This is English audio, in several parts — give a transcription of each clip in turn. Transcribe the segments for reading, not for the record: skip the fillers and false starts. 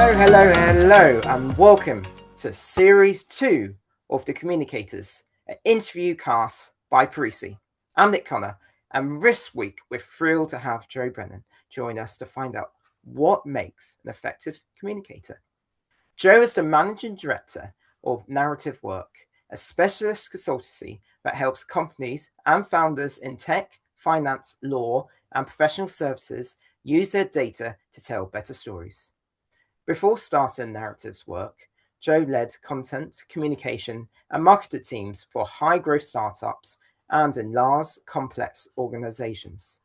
Hello, and welcome to Series 2 of the Communicators, an interview cast by Parisi. I'm Nick Connor, and this week we're thrilled to have Joe Brennan join us to find out what makes an effective communicator. Joe is the Managing Director of Narrative Work, a specialist consultancy that helps companies and founders in tech, finance, law, and professional services use their data to tell better stories. Before starting Narrative's work, Joe led content, communication, and marketing teams for high-growth startups and in large, complex organizations.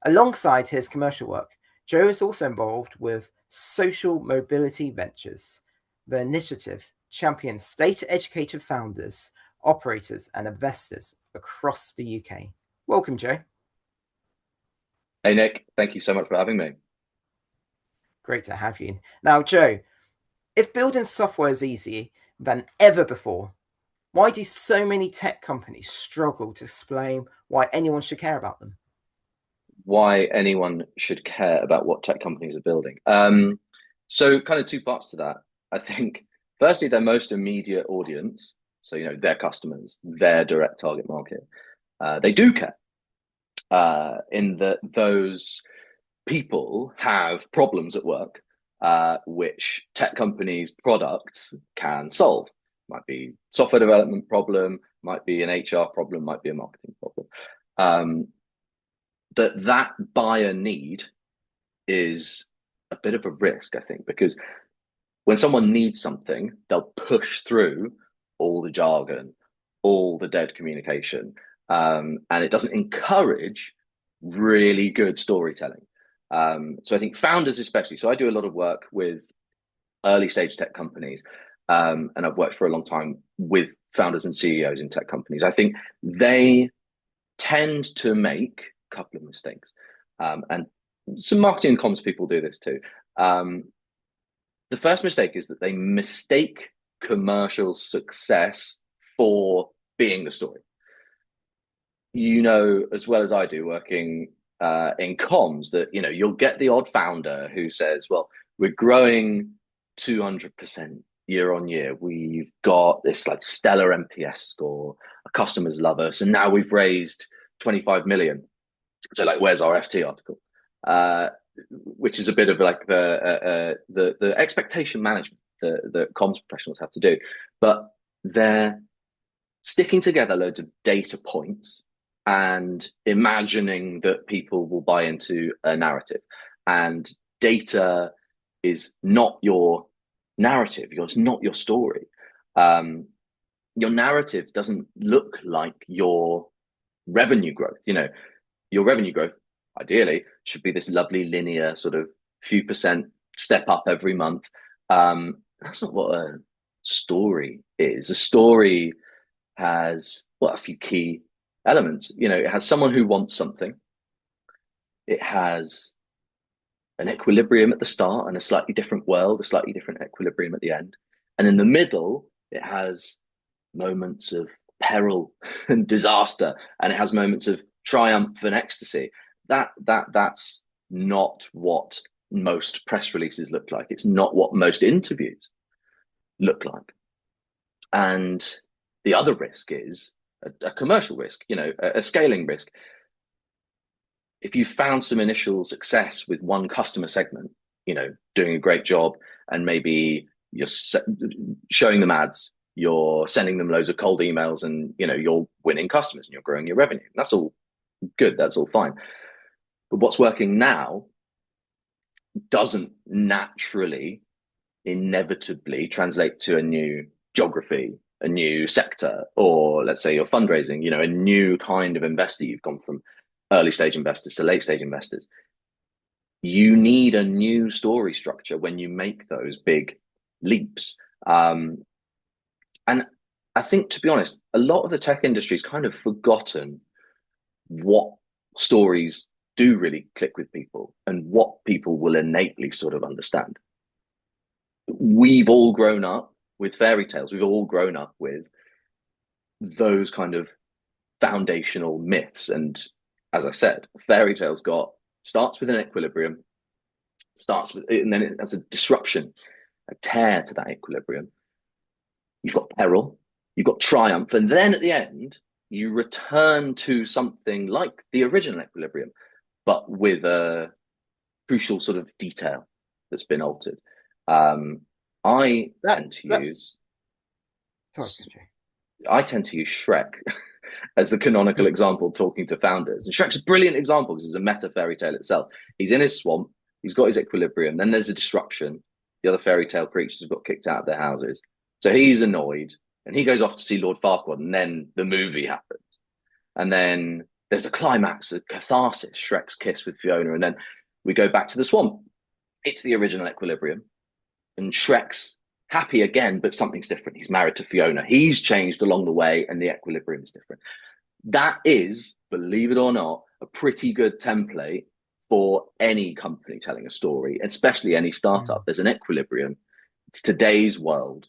Alongside his commercial work, Joe is also involved with Social Mobility Ventures. The initiative champions state-educated founders, operators, and investors across the UK. Welcome, Joe. Hey, Nick. Thank you so much for having me. Great to have you. Now, Joe, if building software is easier than ever before, why do so many tech companies struggle to explain why anyone should care about them? Why anyone should care about what tech companies are building. So kind of two parts to that. I think, firstly, their most immediate audience, so, their customers, their direct target market, they do care in that those people have problems at work, which tech companies' products can solve. Might be software development problem, might be an HR problem, might be a marketing problem. That buyer need is a bit of a risk, I think, because when someone needs something, they'll push through all the jargon, all the dead communication, and it doesn't encourage really good storytelling. So I think founders especially, so I do a lot of work with early stage tech companies, and I've worked for a long time with founders and CEOs in tech companies. I think they tend to make a couple of mistakes, and some marketing and comms people do this too. The first mistake is that they mistake commercial success for being the story. You know as well as I do, working in comms, that you'll get the odd founder who says, well, we're growing 200% year on year, we've got this like stellar NPS score, our customers love us, and now we've raised 25 million, so like, where's our FT article? Which is a bit of like the expectation management that comms professionals have to do, but they're sticking together loads of data points and imagining that people will buy into a narrative. And data is not your narrative. It's not your story. Your narrative doesn't look like your revenue growth. Your revenue growth ideally should be this lovely linear sort of few percent step up every month. That's not what a story is. A story has a few key elements. It has someone who wants something. It has an equilibrium at the start and a slightly different world, a slightly different equilibrium at the end. And in the middle, it has moments of peril and disaster, and it has moments of triumph and ecstasy. That's not what most press releases look like. It's not what most interviews look like. And the other risk is a commercial risk, a scaling risk. If you found some initial success with one customer segment, doing a great job, and maybe you're showing them ads, you're sending them loads of cold emails, and you're winning customers and you're growing your revenue. That's all good. That's all fine. But what's working now doesn't naturally, inevitably translate to a new geography, a new sector, or let's say you're fundraising, a new kind of investor. You've gone from early stage investors to late stage investors. You need a new story structure when you make those big leaps. And I think, to be honest, a lot of the tech industry's kind of forgotten what stories do really click with people and what people will innately sort of understand. We've all grown up with fairy tales. We've all grown up with those kind of foundational myths. And as I said, fairy tales starts with an equilibrium, and then it has a disruption. a tear to that equilibrium. You've got peril, you've got triumph, and then at the end, you return to something like the original equilibrium, but with a crucial sort of detail that's been altered. I That tend to that use sorry, Jay. I tend to use Shrek as the canonical example talking to founders. And Shrek's a brilliant example because it's a meta fairy tale itself. He's in his swamp, he's got his equilibrium, then there's a disruption. The other fairy tale creatures have got kicked out of their houses. So he's annoyed and he goes off to see Lord Farquaad, and then the movie happens. And then there's a climax, a catharsis, Shrek's kiss with Fiona, and then we go back to the swamp. It's the original equilibrium. And Shrek's happy again, but something's different. He's married to Fiona. He's changed along the way, and the equilibrium is different. That is, believe it or not, a pretty good template for any company telling a story, especially any startup. There's an equilibrium. It's today's world.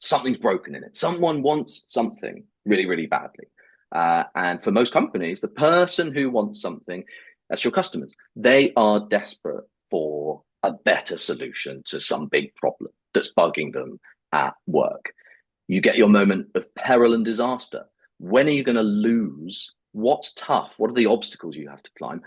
Something's broken in it. Someone wants something really, really badly. And for most companies, the person who wants something, that's your customers. They are desperate for a better solution to some big problem that's bugging them at work. You get your moment of peril and disaster. When are you going to lose? What's tough? What are the obstacles you have to climb?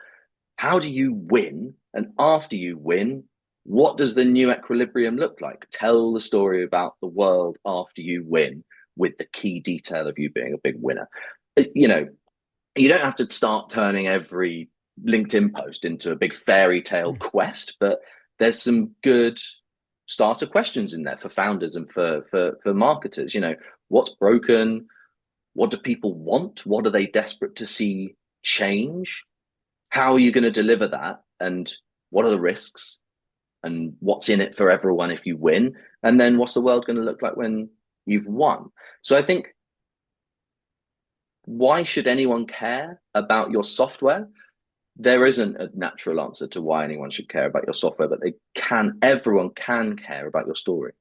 How do you win? And after you win, what does the new equilibrium look like? Tell the story about the world after you win with the key detail of you being a big winner. You know, you don't have to start turning every LinkedIn post into a big fairy tale quest, but there's some good starter questions in there for founders and for marketers. You know, what's broken? What do people want? What are they desperate to see change? How are you going to deliver that? And what are the risks? And what's in it for everyone if you win? And then what's the world going to look like when you've won? So I think, why should anyone care about your software? There isn't a natural answer to why anyone should care about your software, but everyone can care about your story.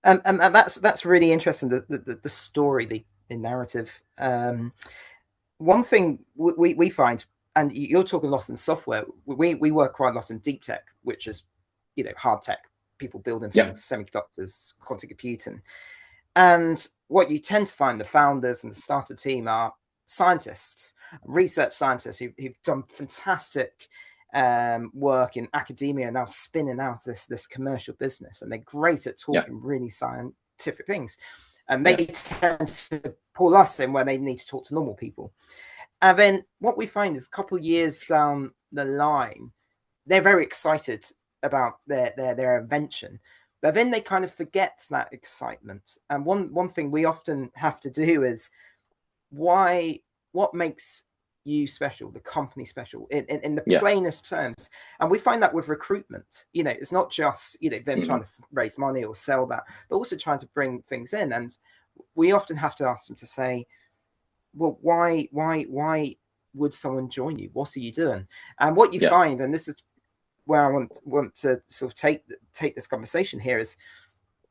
And that's really interesting. The story, the narrative. One thing we find, and you're talking a lot in software. We work quite a lot in deep tech, which is, hard tech, people building things, semiconductors, quantum computing. And what you tend to find, the founders and the starter team are scientists, research scientists who've done fantastic work in academia, now spinning out this commercial business, and they're great at talking really scientific things. And they tend to pull us in when they need to talk to normal people. And then what we find is a couple of years down the line, they're very excited about their invention, but then they kind of forget that excitement. And one thing we often have to do is, what makes you special, the company special, in the plainest terms. And we find that with recruitment, it's not just them trying to raise money or sell that, but also trying to bring things in. And we often have to ask them to say, well, why would someone join you? What are you doing? And what you find, and this is where I want to sort of take this conversation here, is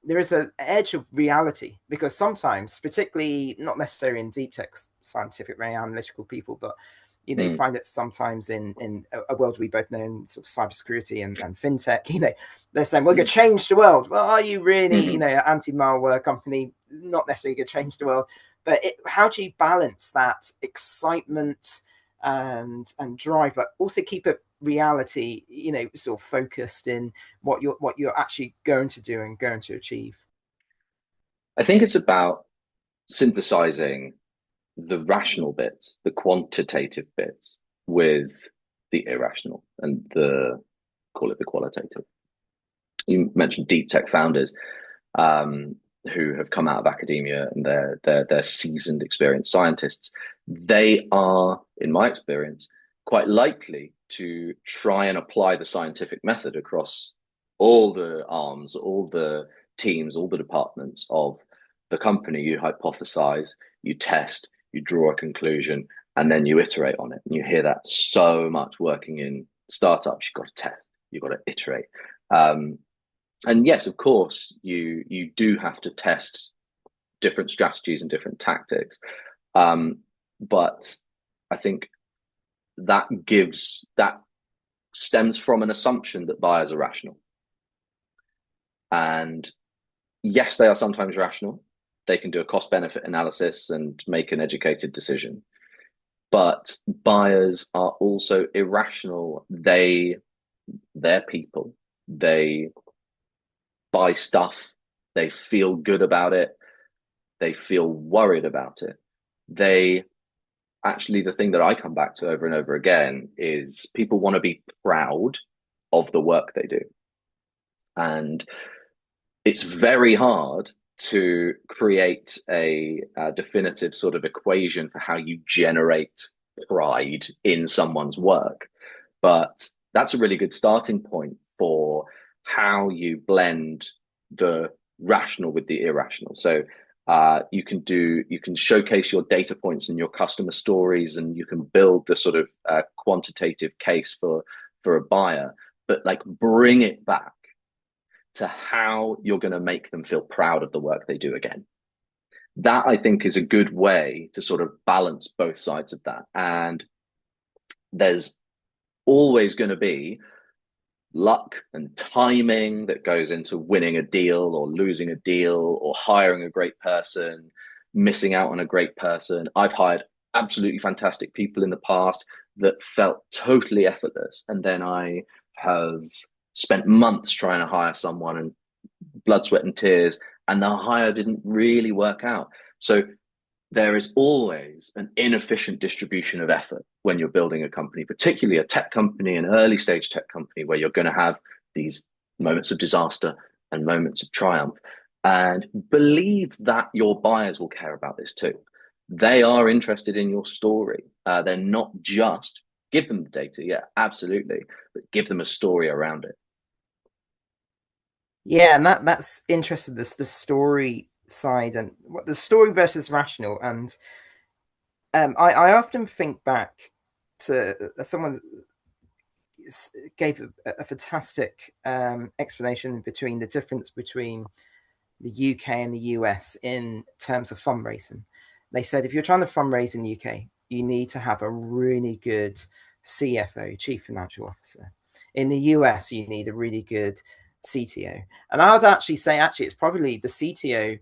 there is an edge of reality, because sometimes, particularly not necessarily in deep tech, scientific, very analytical people, but you find it sometimes in a world we both know in sort of cybersecurity and fintech. They're saying we're going to change the world. Well, are you really, anti-malware company? Not necessarily going to change the world, but how do you balance that excitement and drive, but also keep it reality, sort of focused in what you're actually going to do and going to achieve? I think it's about synthesizing the rational bits, the quantitative bits, with the irrational and call it the qualitative. You mentioned deep tech founders who have come out of academia, and they're seasoned, experienced scientists. They are, in my experience, quite likely to try and apply the scientific method across all the arms, all the teams, all the departments of the company. You hypothesize, you test, you draw a conclusion, and then you iterate on it. And you hear that so much working in startups. You've got to test, you've got to iterate. And yes, of course, you do have to test different strategies and different tactics. But I think that stems from an assumption that buyers are rational. And yes, they are sometimes rational. They can do a cost benefit analysis and make an educated decision. But buyers are also irrational. They're people. They buy stuff. They feel good about it. They feel worried about it. They actually, the thing that I come back to over and over again is people want to be proud of the work they do. And it's very hard to create a definitive sort of equation for how you generate pride in someone's work. But that's a really good starting point for how you blend the rational with the irrational. So you can showcase your data points and your customer stories, and you can build the sort of quantitative case for a buyer, but like bring it back to how you're going to make them feel proud of the work they do again. That I think is a good way to sort of balance both sides of that. And there's always going to be luck and timing that goes into winning a deal or losing a deal or hiring a great person, missing out on a great person. I've hired absolutely fantastic people in the past that felt totally effortless. And then I have spent months trying to hire someone and blood, sweat, and tears, and the hire didn't really work out. So there is always an inefficient distribution of effort when you're building a company, particularly a tech company, an early stage tech company, where you're going to have these moments of disaster and moments of triumph. And believe that your buyers will care about this too. They are interested in your story. They're not just give them the data, yeah, absolutely, but give them a story around it. Yeah, and that's interesting. This the story side and what the story versus rational. And I often think back to someone gave a fantastic explanation between the difference between the UK and the US in terms of fundraising. They said if you're trying to fundraise in the UK, you need to have a really good CFO, Chief Financial Officer. In the US, you need a really good CTO. And I would actually say, actually, it's probably the CTO.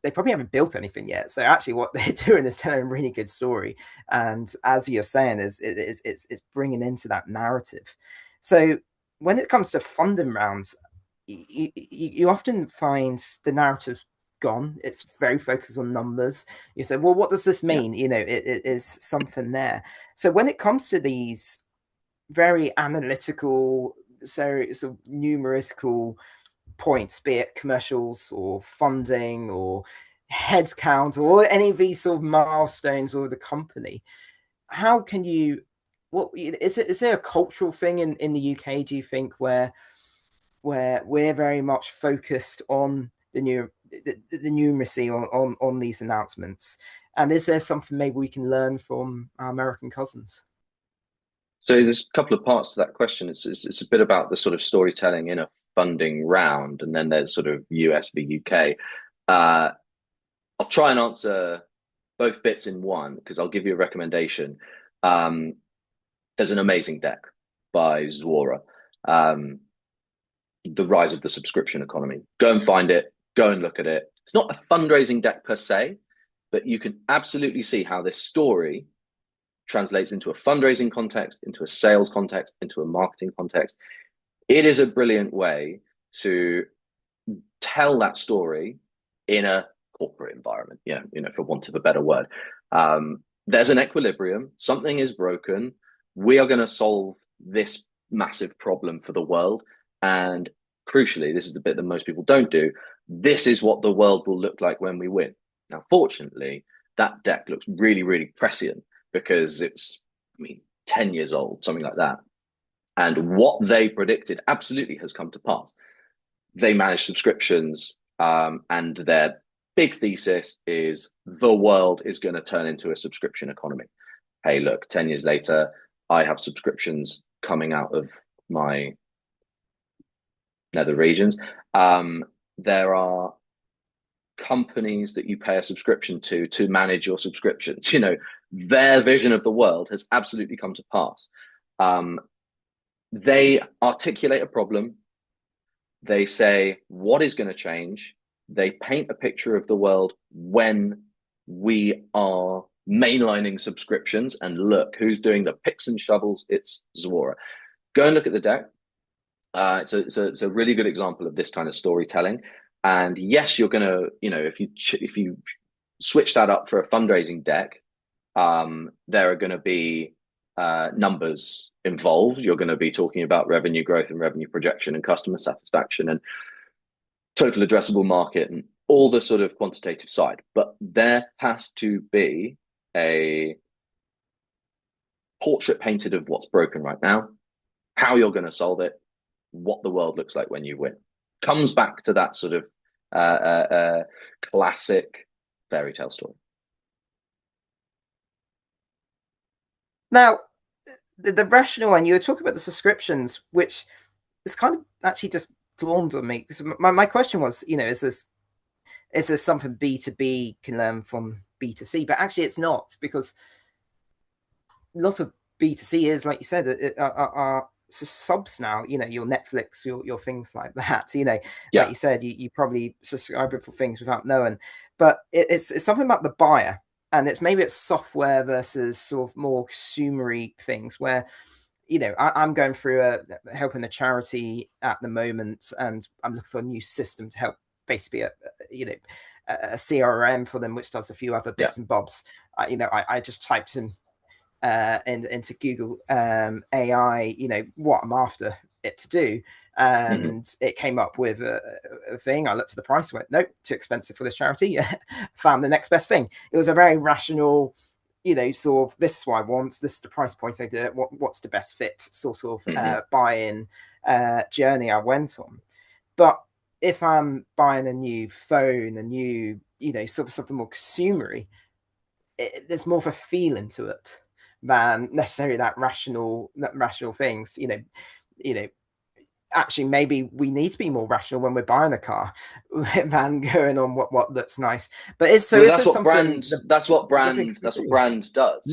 They probably haven't built anything yet. So actually, what they're doing is telling a really good story. And as you're saying, it's bringing into that narrative. So when it comes to funding rounds, you often find the narrative gone. It's very focused on numbers. You say, well, what does this Yeah. mean? It is something there. So when it comes to these very analytical, so numerical points, be it commercials or funding or heads count or any of these sort of milestones or the company, how can you? What is there a cultural thing in the UK? Do you think where we're very much focused on the numeracy on these announcements? And is there something maybe we can learn from our American cousins? So there's a couple of parts to that question. It's a bit about the sort of storytelling in a funding round, and then there's sort of US v UK. Uh, I'll try and answer both bits in one because I'll give you a recommendation. Um, there's an amazing deck by Zuora, um, The Rise of the Subscription Economy. Go and find it. Go and look at it. It's not a fundraising deck per se, but you can absolutely see how this story translates into a fundraising context, into a sales context, into a marketing context. It is a brilliant way to tell that story in a corporate environment, yeah, for want of a better word. There's an equilibrium, something is broken. We are going to solve this massive problem for the world. And crucially, this is the bit that most people don't do. This is what the world will look like when we win. Now, fortunately, that deck looks really, really prescient because it's, 10 years old, something like that. And what they predicted absolutely has come to pass. They manage subscriptions, and their big thesis is the world is going to turn into a subscription economy. Hey, look, 10 years later, I have subscriptions coming out of my nether regions. There are companies that you pay a subscription to manage your subscriptions. Their vision of the world has absolutely come to pass. They articulate a problem. They say what is going to change. They paint a picture of the world when we are mainlining subscriptions, and look who's doing the picks and shovels. It's Zuora. Go and look at the deck. It's a really good example of this kind of storytelling. And yes, you're gonna, if you switch that up for a fundraising deck, there are going to be numbers involved. You're going to be talking about revenue growth and revenue projection and customer satisfaction and total addressable market and all the sort of quantitative side. But there has to be a portrait painted of what's broken right now, how you're going to solve it, what the world looks like when you win. Comes back to that sort of classic fairy tale story. Now, the rationale, and you were talking about the subscriptions, which is kind of actually just dawned on me. Because my question was, is this something B2B can learn from B2C? But actually, it's not, because lots of B2C is, like you said, are subs now, your Netflix, your things like that, like you said, you probably subscribe for things without knowing, but it's something about the buyer, and it's software versus sort of more consumery things where, I'm going through helping a charity at the moment, and I'm looking for a new system to help basically a CRM for them, which does a few other bits and bobs. I just typed in into Google AI, what I'm after it to do. And it came up with a thing. I looked at the price, went, nope, too expensive for this charity. Found the next best thing. It was a very rational, sort of, this is what I want, this is the price point I do it, what's the best fit sort of buy-in journey I went on. But if I'm buying a new phone, a new, sort of something more consumery, there's more of a feeling to it than necessarily that rational things. Actually, maybe we need to be more rational when we're buying a car than going on what looks nice. But is that's this what something brand does.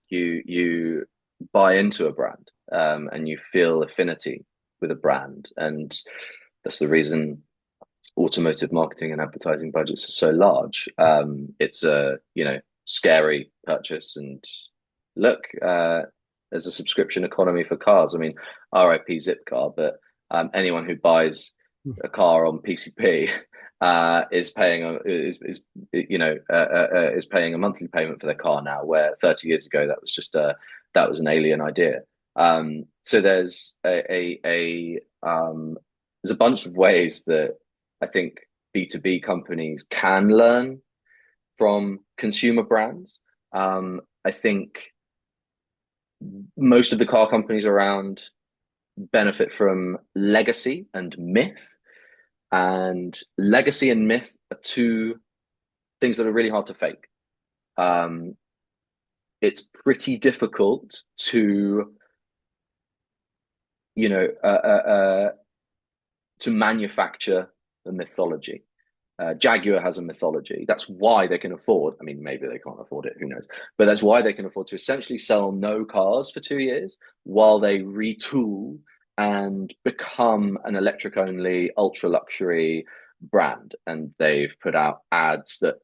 You buy into a brand, and you feel affinity with a brand, and that's the reason automotive marketing and advertising budgets are so large. It's a scary purchase, and look, there's a subscription economy for cars. I mean, RIP Zipcar, but anyone who buys a car on PCP is paying is paying a monthly payment for their car now, where 30 years ago that was just that was an alien idea. So there's there's a bunch of ways that I think B2B companies can learn from consumer brands. I think most of the car companies around benefit from legacy and myth. And legacy and myth are two things that are really hard to fake. It's pretty difficult to, to manufacture a mythology. Jaguar has a mythology. That's why they can afford, I mean, maybe they can't afford it, who knows? But that's why they can afford to essentially sell no cars for 2 years while they retool and become an electric only, ultra luxury brand. And they've put out ads that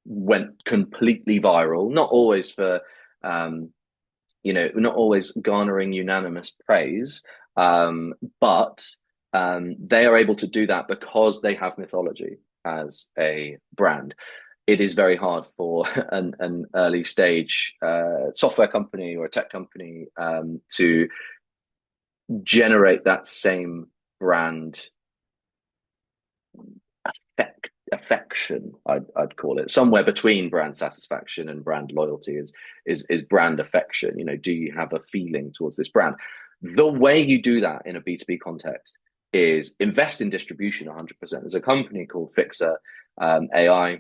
went completely viral, not always for, not always garnering unanimous praise, but they are able to do that because they have mythology as a brand. It is very hard for an early stage software company or a tech company to generate that same brand affection. I'd call it somewhere between brand satisfaction and brand loyalty is brand affection. Do you have a feeling towards this brand? The way you do that in a B2B context is invest in distribution 100%. There's a company called Fixer AI,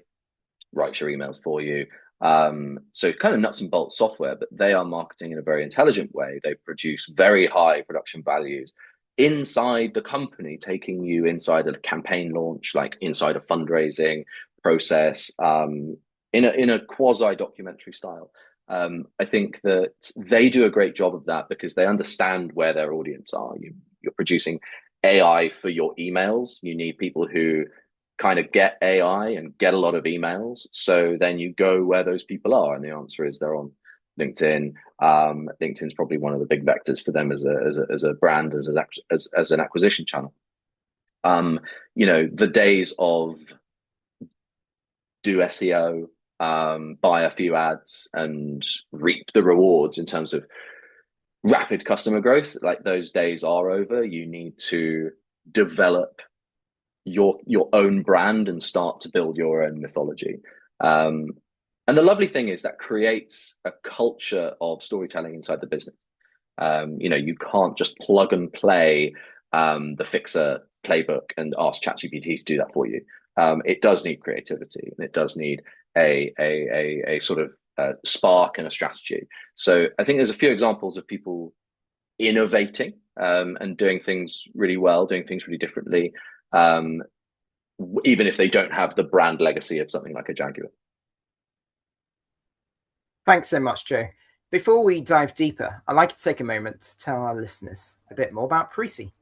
writes your emails for you. So kind of nuts and bolts software, but they are marketing in a very intelligent way. They produce very high production values inside the company, taking you inside a campaign launch, like inside a fundraising process, in a quasi documentary style. I think that they do a great job of that because they understand where their audience are. You're producing AI for your emails. You need people who kind of get AI and get a lot of emails. So then you go where those people are, and the answer is they're on LinkedIn. LinkedIn's probably one of the big vectors for them as a brand, as an acquisition channel. The days of do SEO, buy a few ads, and reap the rewards in terms of rapid customer growth, like those days are over. You need to develop your own brand and start to build your own mythology. And the lovely thing is that creates a culture of storytelling inside the business. You can't just plug and play the Fixer playbook and ask ChatGPT to do that for you. It does need creativity, and it does need a sort of spark and a strategy. So I think there's a few examples of people innovating and doing things really well, doing things really differently, even if they don't have the brand legacy of something like a Jaguar. Thanks so much, Joe. Before we dive deeper, I'd like to take a moment to tell our listeners a bit more about Precy.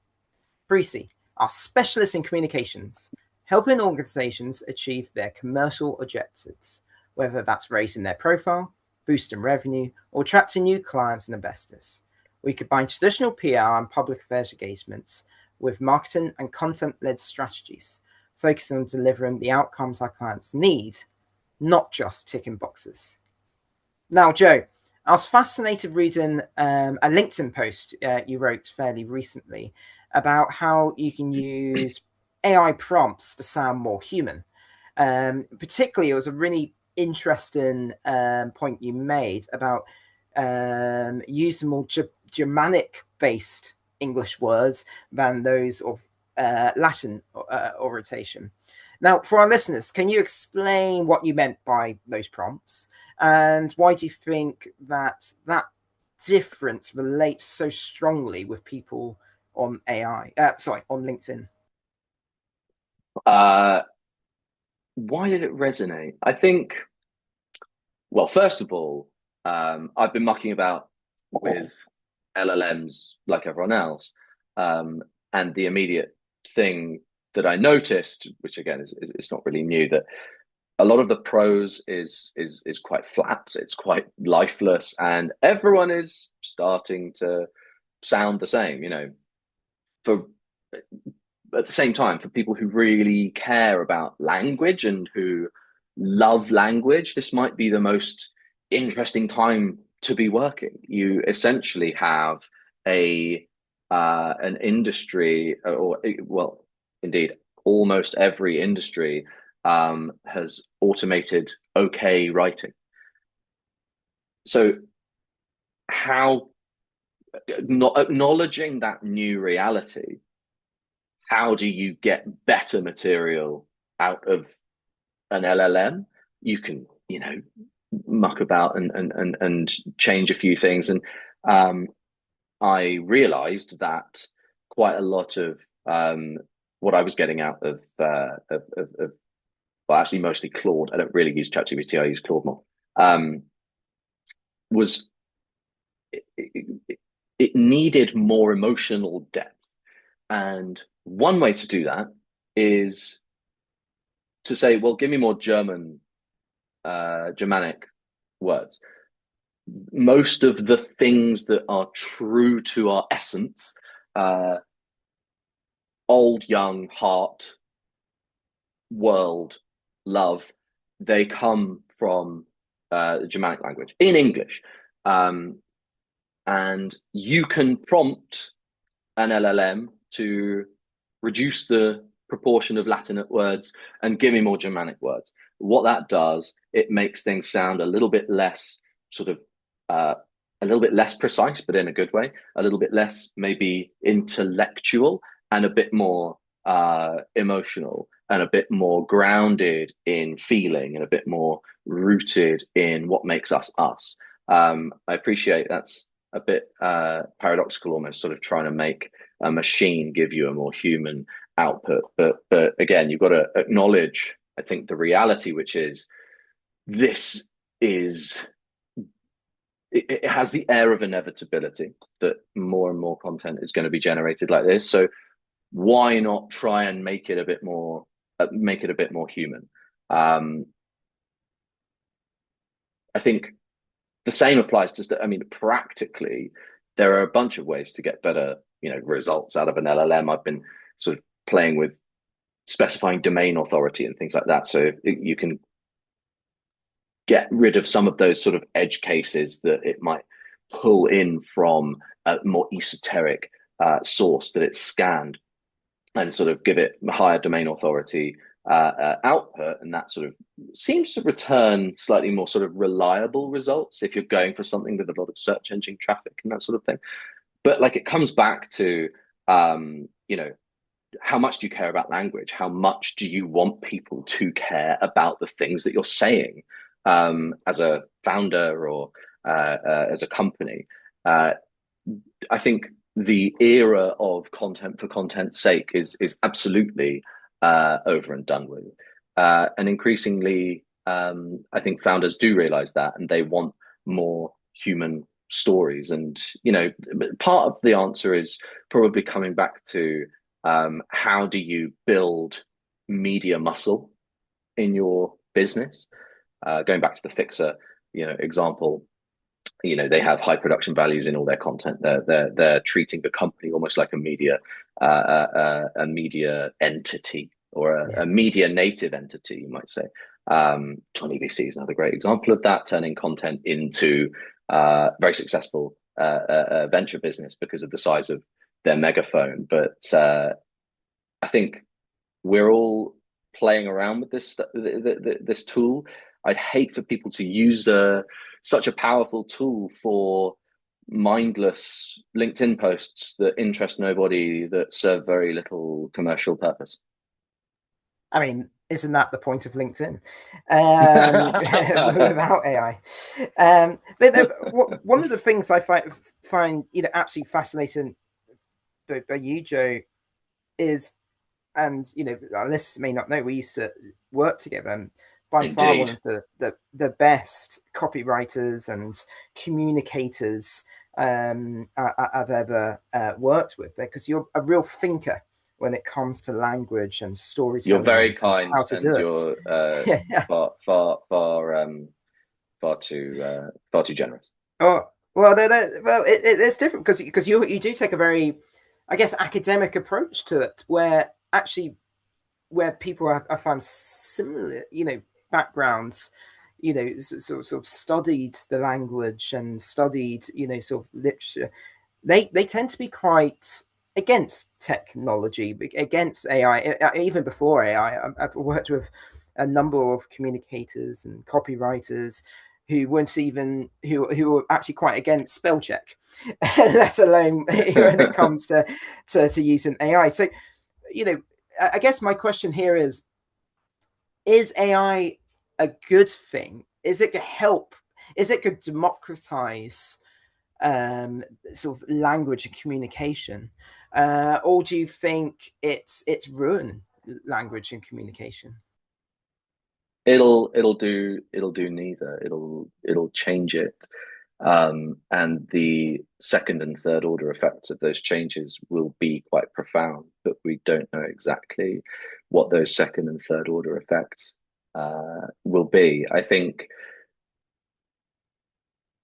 Precy are specialists in communications, helping organizations achieve their commercial objectives, whether that's raising their profile, boosting revenue, or attracting new clients and investors. We combine traditional PR and public affairs engagements with marketing and content-led strategies, focusing on delivering the outcomes our clients need, not just ticking boxes. Now, Joe, I was fascinated reading a LinkedIn post you wrote fairly recently about how you can use AI prompts to sound more human. Particularly, it was a really interesting point you made about using more Germanic-based English words than those of Latin orientation. Now, for our listeners, can you explain what you meant by those prompts? And why do you think that difference relates so strongly with people on on LinkedIn? Why did it resonate? I think, well, first of all, I've been mucking about with LLMs like everyone else. And the immediate thing that I noticed, which again is not really new, that a lot of the prose is quite flat, it's quite lifeless, and everyone is starting to sound the same. For at the same time, for people who really care about language and who love language, this might be the most interesting time to be working. You essentially have a an industry, or well, indeed, almost every industry has automated okay writing. So, how not acknowledging that new reality, how do you get better material out of an LLM? You can, muck about and change a few things. And I realized that quite a lot of what I was getting out of well, actually mostly Claude. I don't really use ChatGPT. I use Claude more. Was it needed more emotional depth, and one way to do that is to say, well, give me more Germanic words. Most of the things that are true to our essence, old, young, heart, world, love, they come from the Germanic language in English. And you can prompt an LLM to reduce the proportion of Latin words and give me more Germanic words. What that does, it makes things sound a little bit less sort of a little bit less precise, but in a good way, a little bit less maybe intellectual, and a bit more emotional, and a bit more grounded in feeling, and a bit more rooted in what makes us us. I appreciate that's a bit paradoxical, almost sort of trying to make a machine give you a more human output. But again, you've got to acknowledge, I think, the reality, which is this is it has the air of inevitability that more and more content is going to be generated like this. So why not try and make it a bit more human? Um, I think the same applies to, I mean, practically, there are a bunch of ways to get better, results out of an LLM. I've been sort of playing with specifying domain authority and things like that. So you can get rid of some of those sort of edge cases that it might pull in from a more esoteric source that it's scanned, and sort of give it higher domain authority output, and that sort of seems to return slightly more sort of reliable results if you're going for something with a lot of search engine traffic and that sort of thing. But like, it comes back to how much do you care about language? How much do you want people to care about the things that you're saying, as a founder or as a company? I think the era of content for content's sake is absolutely over and done with. And increasingly, I think founders do realize that, and they want more human stories. And, part of the answer is probably coming back to how do you build media muscle in your business? Going back to the Fixer, example, they have high production values in all their content. They're treating the company almost like a media entity, or a media native entity, you might say. 20VC is another great example of that, turning content into very successful venture business because of the size of their megaphone. But I think we're all playing around with this tool. I'd hate for people to use such a powerful tool for mindless LinkedIn posts that interest nobody, that serve very little commercial purpose. I mean, isn't that the point of LinkedIn? Without AI. One of the things I find absolutely fascinating by you, Joe, is, and our listeners may not know, we used to work together, and by Indeed. far one of the best copywriters and communicators I've ever worked with, because you're a real thinker when it comes to language and storytelling. You're very and kind, how to and do you're it. Yeah. far too generous. Oh, well, it's different because you do take a very, I guess, academic approach to it, where actually, where people have found similar, backgrounds, sort of studied the language and studied, sort of literature, they tend to be quite against technology, against AI, even before AI. I've worked with a number of communicators and copywriters who weren't even who were actually quite against spell check, let alone when it comes to using AI. So, I guess my question here is AI a good thing? Is it going to help? Is it going to democratize sort of language and communication, or do you think it's ruin language and communication? It'll do neither. It'll change it, and the second and third order effects of those changes will be quite profound. But we don't know exactly what those second and third order effects will be. I think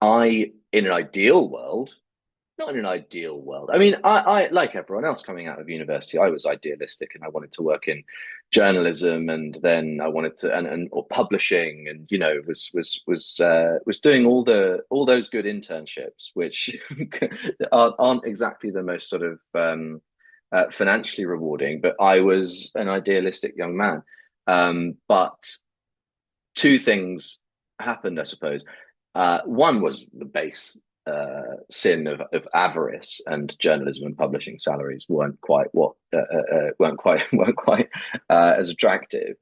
in an ideal world, not in an ideal world. I mean, I like everyone else coming out of university, I was idealistic, and I wanted to work in journalism, and then I wanted to, and or publishing, and was doing all those good internships, which aren't exactly the most sort of financially rewarding. But I was an idealistic young man. But two things happened, I suppose. One was the base sin of avarice, and journalism and publishing salaries weren't quite as attractive.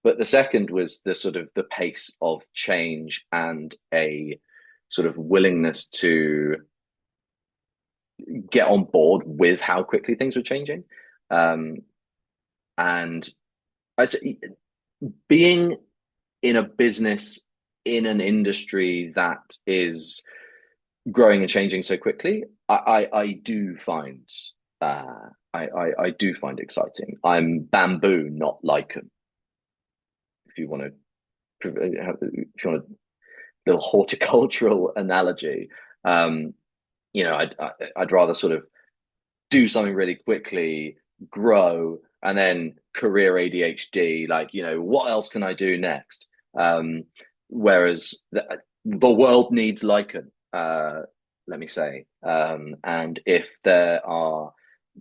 But the second was the sort of the pace of change, and a sort of willingness to get on board with how quickly things were changing. And I say, being in a business, in an industry that is growing and changing so quickly, I do find I do find exciting. I'm bamboo, not lichen. If you want to, if you want a little horticultural analogy, um, I'd rather sort of do something really quickly, grow, and then career ADHD. Like, what else can I do next? Whereas the world needs lichen, let me say. And if there are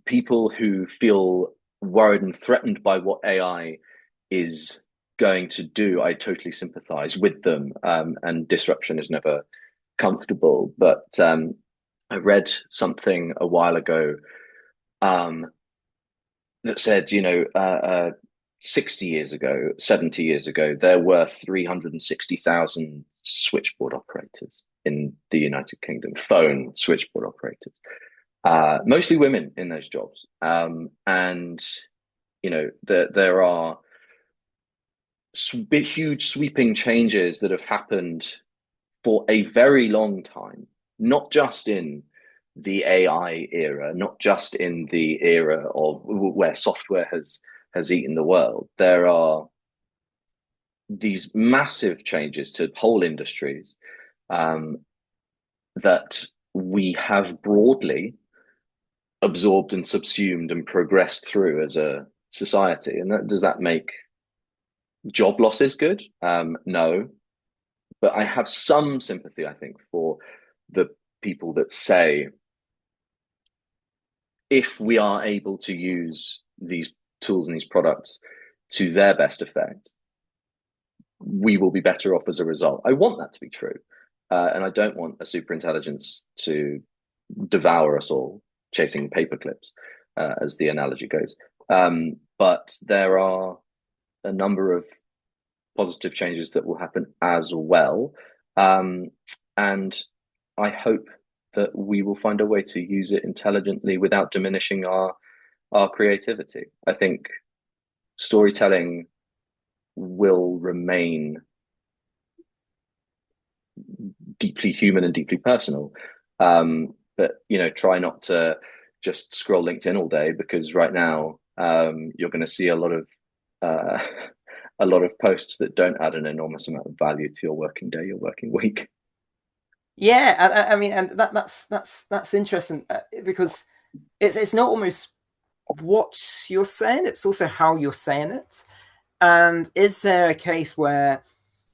people who feel worried and threatened by what AI is going to do, I totally sympathize with them. And disruption is never comfortable. But I read something a while ago um, that said, 60 years ago, 70 years ago, there were 360,000 switchboard operators in the United Kingdom, phone switchboard operators, mostly women in those jobs. And, there are huge sweeping changes that have happened for a very long time, not just in the AI era, not just in the era of where software has eaten the world. There are these massive changes to whole industries um, that we have broadly absorbed and subsumed and progressed through as a society. And does that make job losses good? No, but I have some sympathy, I think, for the people that say if we are able to use these tools and these products to their best effect, we will be better off as a result. I want that to be true. And I don't want a super intelligence to devour us all, chasing paper clips, as the analogy goes. But there are a number of positive changes that will happen as well. And I hope that we will find a way to use it intelligently without diminishing our creativity. I think storytelling will remain deeply human and deeply personal. But try not to just scroll LinkedIn all day, because right now you're going to see uh, a lot of posts that don't add an enormous amount of value to your working day, your working week. Yeah, I mean, and that's interesting because it's not almost what you're saying; it's also how you're saying it. And is there a case where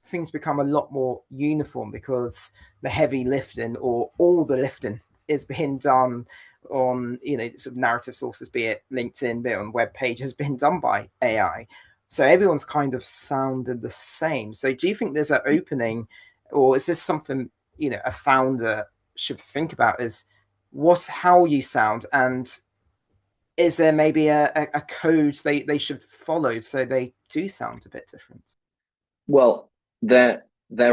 things become a lot more uniform because the heavy lifting or all the lifting is being done on sort of narrative sources, be it LinkedIn, be it on web page, has been done by AI. So everyone's kind of sounded the same. So do you think there's an opening, or is this something a founder should think about? Is what how you sound, and is there maybe a code they should follow so they do sound a bit different? Well, there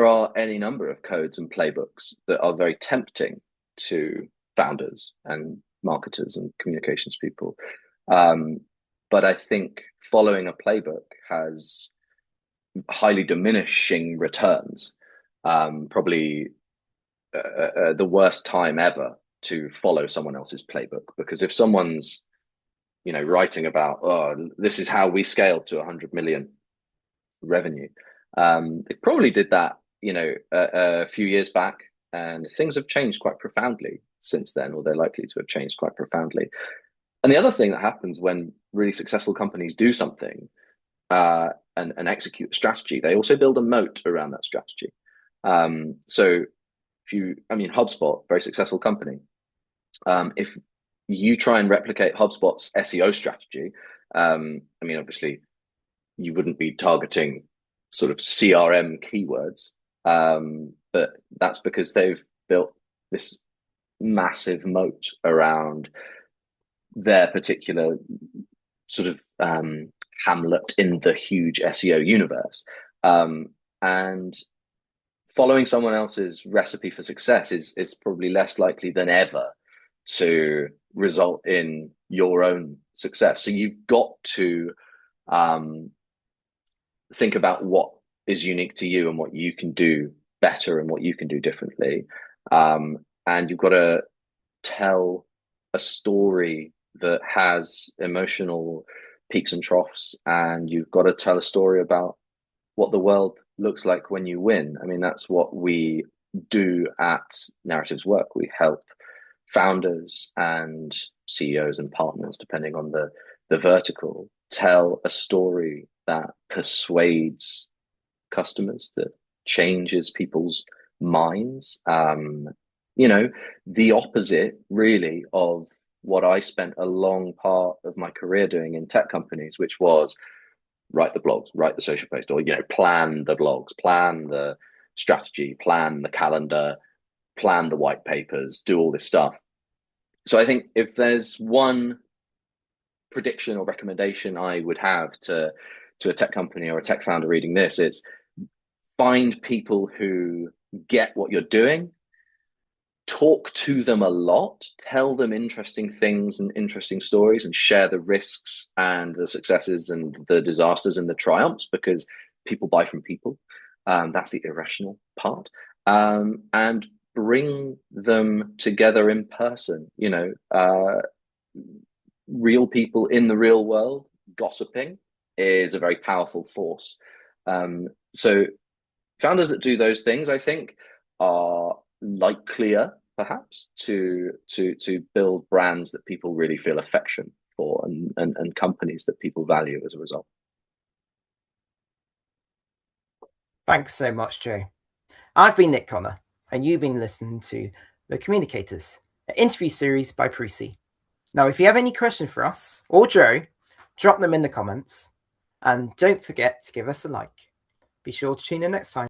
are any number of codes and playbooks that are very tempting to founders and marketers and communications people. Um, but I think following a playbook has highly diminishing returns. Probably the worst time ever to follow someone else's playbook, because if someone's writing about, oh, this is how we scaled to 100 million revenue, they probably did that a few years back, and things have changed quite profoundly since then, or they're likely to have changed quite profoundly. And the other thing that happens when really successful companies do something and execute a strategy, they also build a moat around that strategy. So HubSpot, very successful company. If you try and replicate HubSpot's SEO strategy, obviously you wouldn't be targeting sort of CRM keywords, but that's because they've built this massive moat around their particular sort of hamlet in the huge SEO universe. And following someone else's recipe for success is probably less likely than ever to result in your own success. So you've got to think about what is unique to you and what you can do better and what you can do differently. And you've got to tell a story that has emotional peaks and troughs, and you've got to tell a story about what the world looks like when you win. I mean, that's what we do at Narratives Work. We help founders and CEOs and partners, depending on the vertical, tell a story that persuades customers, that changes people's minds. The opposite really of what I spent a long part of my career doing in tech companies, which was write the blogs, write the social post, or plan the blogs, plan the strategy, plan the calendar, plan the white papers, do all this stuff. So I think if there's one prediction or recommendation I would have to a tech company or a tech founder reading this, it's find people who get what you're doing, talk to them a lot, tell them interesting things and interesting stories, and share the risks and the successes and the disasters and the triumphs, because people buy from people. That's the irrational part. And bring them together in person, real people in the real world gossiping is a very powerful force. So founders that do those things, I think, are likelier perhaps to build brands that people really feel affection for, and companies that people value as a result. Thanks so much, Joe. I've been Nick Connor, and you've been listening to The Communicators, an interview series by Parisi. Now, if you have any questions for us or Joe, drop them in the comments, and don't forget to give us a like. Be sure to tune in next time.